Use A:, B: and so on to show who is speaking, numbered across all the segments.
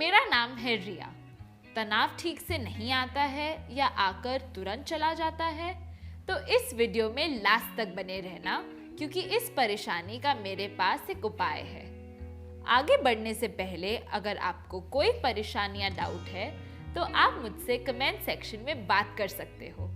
A: मेरा नाम है रिया। तनाव ठीक से नहीं आता है या आकर तुरंत चला जाता है तो इस वीडियो में लास्ट तक बने रहना, क्योंकि इस परेशानी का मेरे पास एक उपाय है। आगे बढ़ने से पहले अगर आपको कोई परेशानी या डाउट है तो आप मुझसे कमेंट सेक्शन में बात कर सकते हो।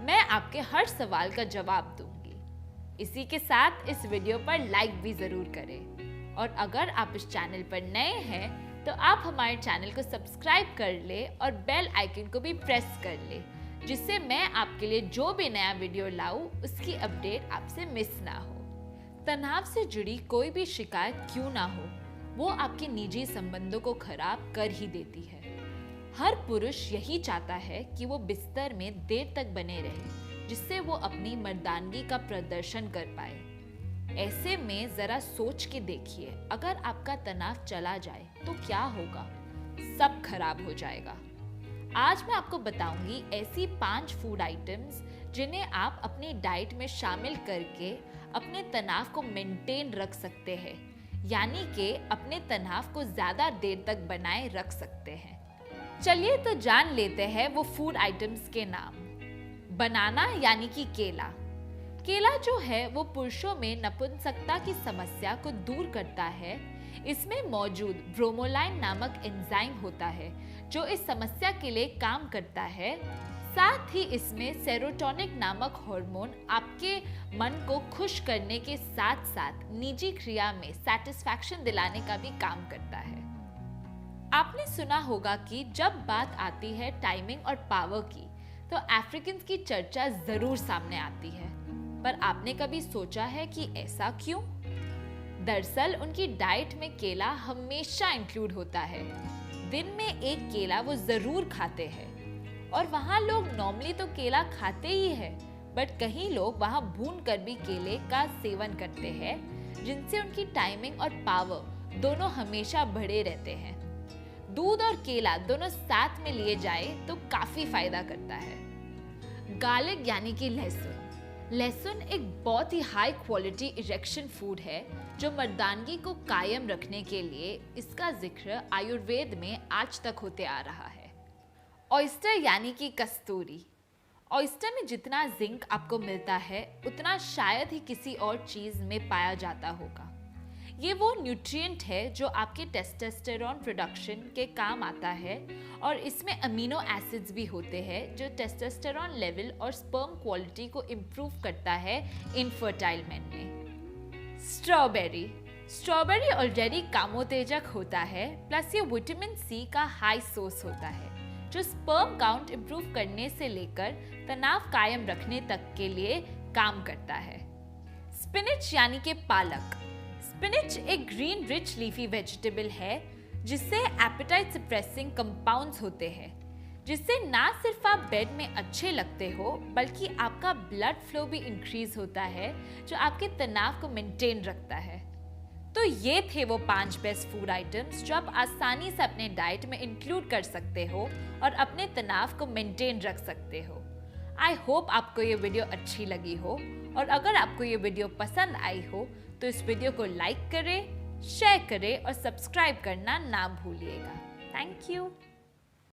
A: मैं आपके हर सवाल का जवाब दूंगी। इसी के साथ इस वीडियो पर लाइक भी जरूर करें और अगर आप इस चैनल पर नए हैं तो आप हमारे चैनल को सब्सक्राइब कर ले और बेल आइकन को भी प्रेस कर ले, जिससे मैं आपके लिए जो भी नया वीडियो लाऊं उसकी अपडेट आपसे मिस ना हो। तनाव से जुड़ी कोई भी शिकायत क्यों ना हो, वो आपके निजी संबंधों को खराब कर ही देती है। हर पुरुष यही चाहता है कि वो बिस्तर में देर तक बने रहे, जिससे वो अपनी मर्दानगी का प्रदर्शन कर पाए। ऐसे में जरा सोच के देखिए, अगर आपका तनाव चला जाए तो क्या होगा? सब खराब हो जाएगा। आज मैं आपको बताऊंगी ऐसी 5 फूड आइटम्स जिन्हें आप अपनी डाइट में शामिल करके अपने तनाव को मेंटेन रख सकते हैं, यानी कि अपने तनाव को ज्यादा देर तक बनाए रख सकते हैं। चलिए तो जान लेते हैं वो फूड आइटम्स के नाम। बनाना यानी कि केला। केला जो है वो पुरुषों में नपुंसकता की समस्या को दूर करता है। इसमें मौजूद ब्रोमोलाइन नामक एंजाइम होता है जो इस समस्या के लिए काम करता है। साथ ही इसमें सेरोटोनिन नामक हार्मोन आपके मन को खुश करने के साथ साथ निजी क्रिया में सैटिस्फैक्शन दिलाने का भी काम करता है। आपने सुना होगा कि जब बात आती है टाइमिंग और पावर की तो अफ्रीकन की चर्चा जरूर सामने आती है, पर आपने कभी सोचा है कि ऐसा क्यों? दरअसल उनकी डाइट में केला हमेशा इंक्लूड होता है। दिन में एक केला वो जरूर खाते हैं और वहाँ लोग नॉर्मली तो केला खाते ही है, बट कहीं लोग वहाँ भून कर भी केले का सेवन करते हैं, जिनसे उनकी टाइमिंग और पावर दोनों हमेशा बढ़े रहते हैं। दूध और केला दोनों साथ में लिए जाए तो काफी फायदा करता है। गार्लिक यानी कि लहसुन। लहसुन एक बहुत ही हाई क्वालिटी इरेक्शन फूड है जो मर्दानगी को कायम रखने के लिए इसका जिक्र आयुर्वेद में आज तक होते आ रहा है। ऑयस्टर यानी कि कस्तूरी। ऑयस्टर में जितना जिंक आपको मिलता है उतना शायद ही किसी और चीज में पाया जाता होगा। ये वो न्यूट्रिएंट है जो आपके टेस्टोस्टेरोन प्रोडक्शन के काम आता है और इसमें अमीनो एसिड्स भी होते हैं जो टेस्टोस्टेरोन लेवल और स्पर्म क्वालिटी को इम्प्रूव करता है इनफर्टाइल मेन में। स्ट्रॉबेरी ऑलरेडी कामोतेजक होता है, प्लस ये विटामिन सी का हाई सोर्स होता है जो स्पर्म काउंट इम्प्रूव करने से लेकर तनाव कायम रखने तक के लिए काम करता है। स्पिनच यानी कि पालक। स्पिनच एक ग्रीन रिच लीफी वेजिटेबल है जिससे एपेटाइट सप्रेसिंग कंपाउंड्स होते हैं, जिससे ना सिर्फ आप बेड में अच्छे लगते हो बल्कि आपका ब्लड फ्लो भी इंक्रीज होता है जो आपके तनाव को मेंटेन रखता है। तो ये थे वो 5 बेस्ट फूड आइटम्स जो आप आसानी से अपने डाइट में इंक्लूड कर सकते हो और अपने तनाव को मेंटेन रख सकते हो। आई होप आपको ये वीडियो अच्छी लगी हो, और अगर आपको ये वीडियो पसंद आई हो तो इस वीडियो को लाइक करें, शेयर करें और सब्सक्राइब करना ना भूलिएगा। Thank you.